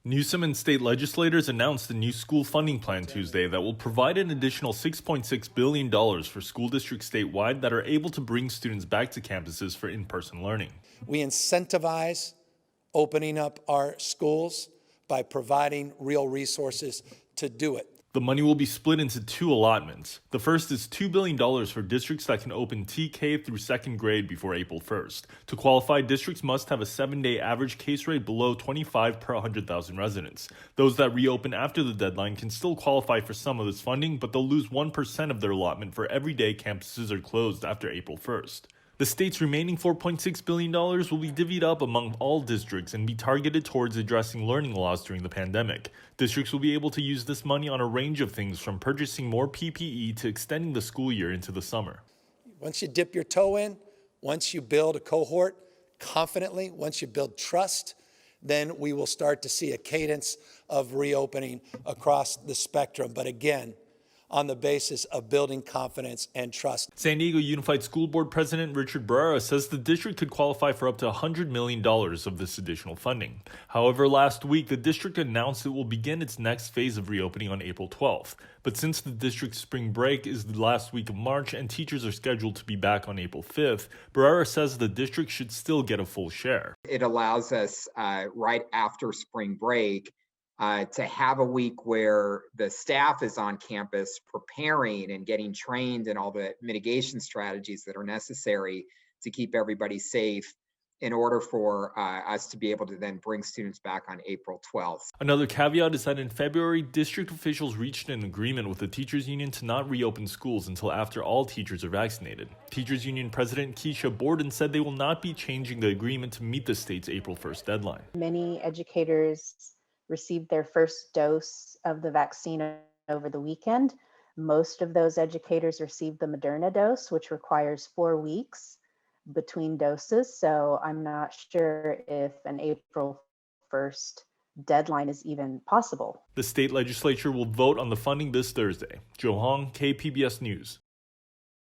Newsom and state legislators announced a new school funding plan Tuesday that will provide an additional $6.6 billion for school districts statewide that are able to bring students back to campuses for in-person learning. We incentivize opening up our schools by providing real resources to do it. The money will be split into two allotments. The first is $2 billion for districts that can open TK through second grade before April 1st. To qualify, districts must have a 7-day average case rate below 25 per 100,000 residents. Those that reopen after the deadline can still qualify for some of this funding, but they'll lose 1% of their allotment for every day campuses are closed after April 1st. The state's remaining $4.6 billion will be divvied up among all districts and be targeted towards addressing learning loss during the pandemic. Districts will be able to use this money on a range of things, from purchasing more PPE to extending the school year into the summer. Once you dip your toe in, once you build a cohort confidently, once you build trust, then we will start to see a cadence of reopening across the spectrum. But again, on the basis of building confidence and trust. San Diego Unified School Board President Richard Barrera says the district could qualify for up to $100 million of this additional funding. However, last week, the district announced it will begin its next phase of reopening on April 12th. But since the district's spring break is the last week of March and teachers are scheduled to be back on April 5th, Barrera says the district should still get a full share. It allows us right after spring break to have a week where the staff is on campus preparing and getting trained in all the mitigation strategies that are necessary to keep everybody safe in order for us to be able to then bring students back on April 12th. Another caveat is that in February, district officials reached an agreement with the teachers union to not reopen schools until after all teachers are vaccinated. Teachers union President Keisha Borden said they will not be changing the agreement to meet the state's April 1st deadline. Many educators received their first dose of the vaccine over the weekend. Most of those educators received the Moderna dose, which requires 4 weeks between doses. So I'm not sure if an April 1st deadline is even possible. The state legislature will vote on the funding this Thursday. Joe Hong, KPBS News.